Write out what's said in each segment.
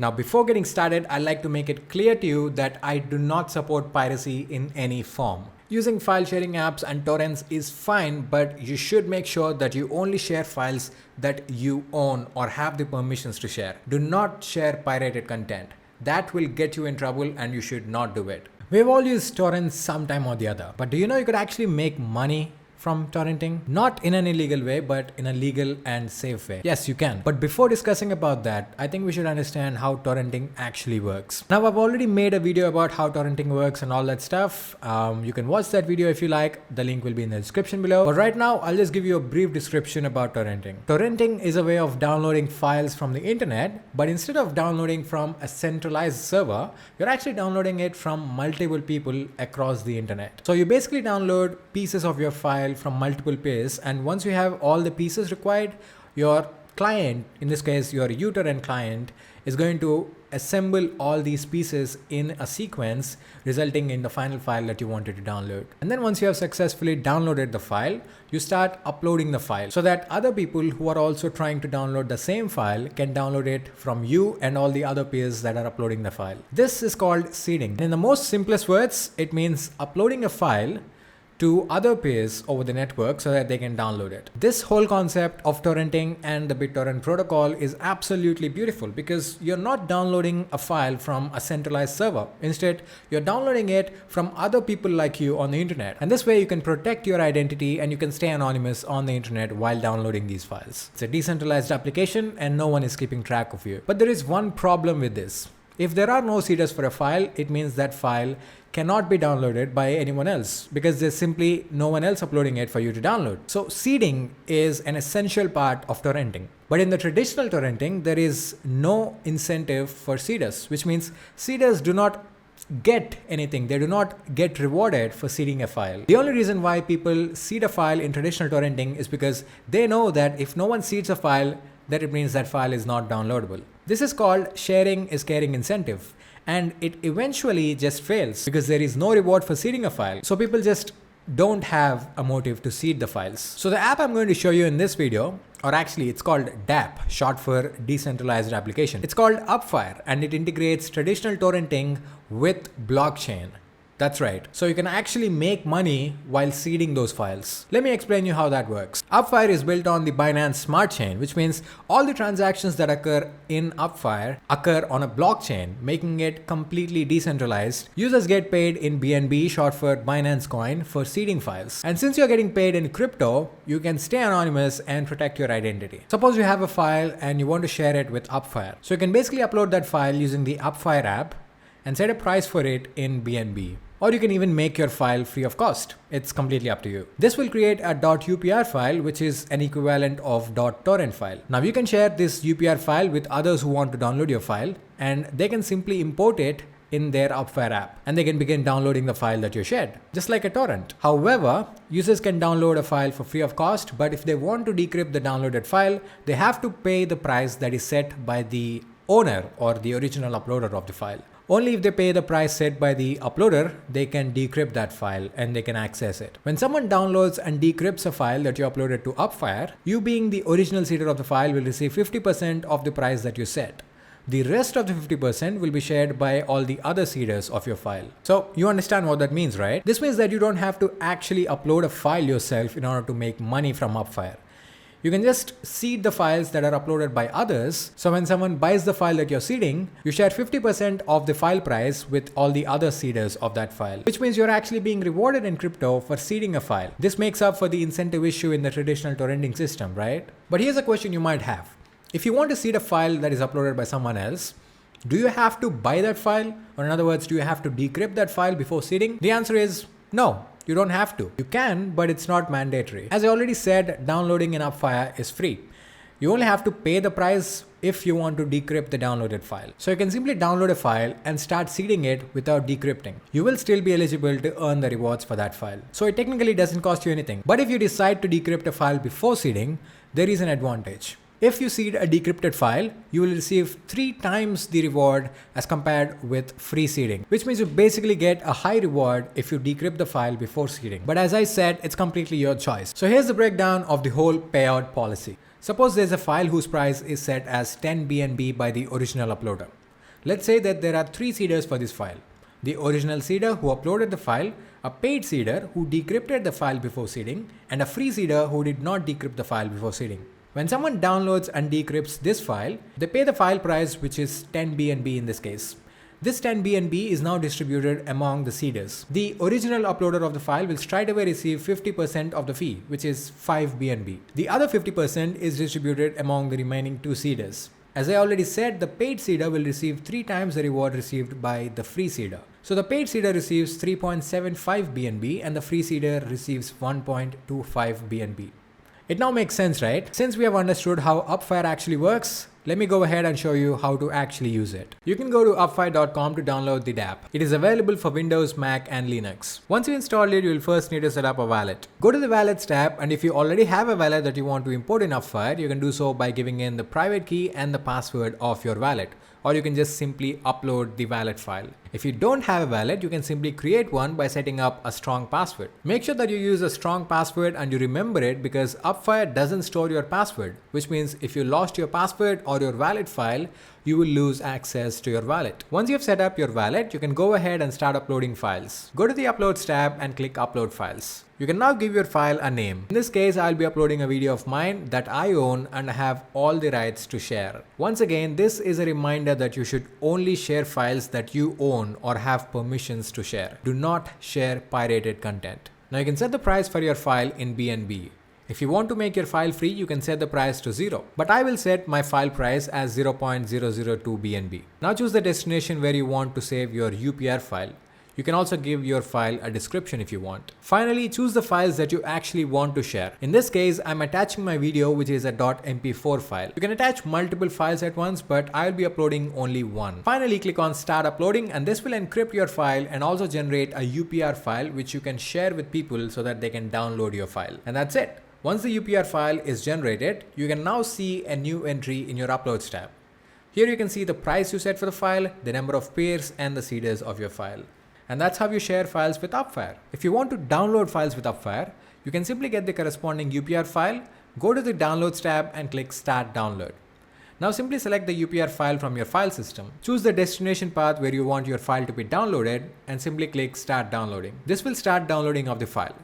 Now, before getting started, I'd like to make it clear to you that I do not support piracy in any form. Using file sharing apps and torrents is fine, but you should make sure that you only share files that you own or have the permissions to share. Do not share pirated content. That will get you in trouble and you should not do it. We've all used torrents sometime or the other, but do you know you could actually make money from torrenting? Not in an illegal way, but in a legal and safe way. Yes, you can. But before discussing about that, I think we should understand how torrenting actually works. Now, I've already made a video about how torrenting works and all that stuff. You can watch that video if you like. The link will be in the description below. But right now, I'll just give you a brief description about torrenting. Torrenting is a way of downloading files from the internet, but instead of downloading from a centralized server, you're actually downloading it from multiple people across the internet. So you basically download pieces of your file from multiple pairs, and once you have all the pieces required, your client, in this case your uTorrent client, is going to assemble all these pieces in a sequence, resulting in the final file that you wanted to download. And then once you have successfully downloaded the file, you start uploading the file so that other people who are also trying to download the same file can download it from you and all the other peers that are uploading the file. This is called seeding. And in the most simplest words, it means uploading a file to other peers over the network so that they can download it. This whole concept of torrenting and the BitTorrent protocol is absolutely beautiful because you're not downloading a file from a centralized server. Instead, you're downloading it from other people like you on the internet. And this way you can protect your identity and you can stay anonymous on the internet while downloading these files. It's a decentralized application and no one is keeping track of you. But there is one problem with this. If there are no seeders for a file, it means that file cannot be downloaded by anyone else because there's simply no one else uploading it for you to download. So seeding is an essential part of torrenting. But in the traditional torrenting, there is no incentive for seeders, which means seeders do not get anything. They do not get rewarded for seeding a file. The only reason why people seed a file in traditional torrenting is because they know that if no one seeds a file, that it means that file is not downloadable. This is called sharing is caring incentive, and it eventually just fails because there is no reward for seeding a file. So people just don't have a motive to seed the files. So the app I'm going to show you in this video, or actually it's called dapp, short for decentralized application. It's called Upfire and it integrates traditional torrenting with blockchain. That's right. So you can actually make money while seeding those files. Let me explain you how that works. Upfire is built on the Binance Smart Chain, which means all the transactions that occur in Upfire occur on a blockchain, making it completely decentralized. Users get paid in BNB, short for Binance Coin, for seeding files. And since you're getting paid in crypto, you can stay anonymous and protect your identity. Suppose you have a file and you want to share it with Upfire. So you can basically upload that file using the Upfire app and set a price for it in BNB. Or you can even make your file free of cost. It's completely up to you. This will create a .upr file, which is an equivalent of .torrent file. Now you can share this UPR file with others who want to download your file, and they can simply import it in their Upfire app, and they can begin downloading the file that you shared, just like a torrent. However, users can download a file for free of cost, but if they want to decrypt the downloaded file, they have to pay the price that is set by the owner or the original uploader of the file. Only if they pay the price set by the uploader, they can decrypt that file and they can access it. When someone downloads and decrypts a file that you uploaded to Upfire, you being the original seeder of the file will receive 50% of the price that you set. The rest of the 50% will be shared by all the other seeders of your file. So you understand what that means, right? This means that you don't have to actually upload a file yourself in order to make money from Upfire. You can just seed the files that are uploaded by others. So when someone buys the file that you're seeding, you share 50% of the file price with all the other seeders of that file, which means you're actually being rewarded in crypto for seeding a file. This makes up for the incentive issue in the traditional torrenting system, right? But here's a question you might have. If you want to seed a file that is uploaded by someone else, do you have to buy that file? Or in other words, do you have to decrypt that file before seeding? The answer is no. You don't have to. You can, but it's not mandatory. As I already said, downloading in Upfire is free. You only have to pay the price if you want to decrypt the downloaded file. So you can simply download a file and start seeding it without decrypting. You will still be eligible to earn the rewards for that file. So it technically doesn't cost you anything. But if you decide to decrypt a file before seeding, there is an advantage. If you seed a decrypted file, you will receive 3 times the reward as compared with free seeding, which means you basically get a high reward if you decrypt the file before seeding. But as I said, it's completely your choice. So here's the breakdown of the whole payout policy. Suppose there's a file whose price is set as 10 BNB by the original uploader. Let's say that there are 3 seeders for this file. The original seeder who uploaded the file, a paid seeder who decrypted the file before seeding, and a free seeder who did not decrypt the file before seeding. When someone downloads and decrypts this file, they pay the file price, which is 10 BNB in this case. This 10 BNB is now distributed among the seeders. The original uploader of the file will straight away receive 50% of the fee, which is 5 BNB. The other 50% is distributed among the remaining 2 seeders. As I already said, the paid seeder will receive 3 times the reward received by the free seeder. So the paid seeder receives 3.75 BNB and the free seeder receives 1.25 BNB. It now makes sense, right? Since we have understood how Upfire actually works, let me go ahead and show you how to actually use it. You can go to upfire.com to download the dapp. It is available for Windows, Mac and Linux. Once you install it, you will first need to set up a wallet. Go to the Wallets tab, and if you already have a wallet that you want to import in Upfire, you can do so by giving in the private key and the password of your wallet. Or you can just simply upload the wallet file. If you don't have a wallet, you can simply create one by setting up a strong password. Make sure that you use a strong password and you remember it, because Upfire doesn't store your password, which means if you lost your password or your wallet file, you will lose access to your wallet. Once you have set up your wallet, you can go ahead and start uploading files. Go to the Uploads tab and click Upload Files. You can now give your file a name. In this case, I'll be uploading a video of mine that I own and have all the rights to share. Once again, this is a reminder that you should only share files that you own or have permissions to share. Do not share pirated content. Now you can set the price for your file in BNB. If you want to make your file free, you can set the price to 0. But I will set my file price as 0.002 BNB. Now choose the destination where you want to save your UPR file. You can also give your file a description if you want. Finally, choose the files that you actually want to share. In this case, I'm attaching my video, which is a .mp4 file. You can attach multiple files at once, but I'll be uploading only one. Finally, click on Start Uploading, and this will encrypt your file and also generate a UPR file, which you can share with people so that they can download your file. And that's it. Once the UPR file is generated, you can now see a new entry in your Uploads tab. Here you can see the price you set for the file, the number of pairs, and the seeders of your file. And that's how you share files with Upfire. If you want to download files with Upfire, you can simply get the corresponding UPR file, go to the Downloads tab and click Start Download. Now simply select the UPR file from your file system. Choose the destination path where you want your file to be downloaded and simply click Start Downloading. This will start downloading of the file.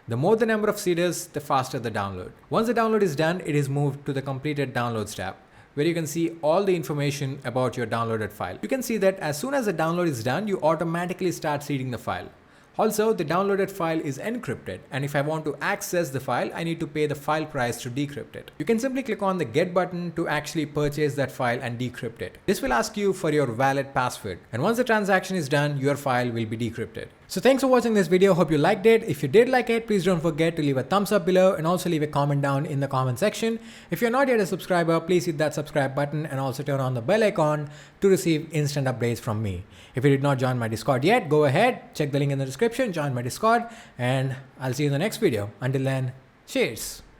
The more the number of seeders, the faster the download. Once the download is done, it is moved to the completed downloads tab, where you can see all the information about your downloaded file. You can see that as soon as the download is done, you automatically start seeding the file. Also, the downloaded file is encrypted, and if I want to access the file, I need to pay the file price to decrypt it. You can simply click on the Get button to actually purchase that file and decrypt it. This will ask you for your wallet password, and once the transaction is done, your file will be decrypted. So thanks for watching this video. Hope you liked it. If you did like it, please don't forget to leave a thumbs up below and also leave a comment down in the comment section. If you're not yet a subscriber, please hit that subscribe button and also turn on the bell icon to receive instant updates from me. If you did not join my Discord yet, go ahead, check the link in the description, join my Discord, and I'll see you in the next video. Until then, cheers.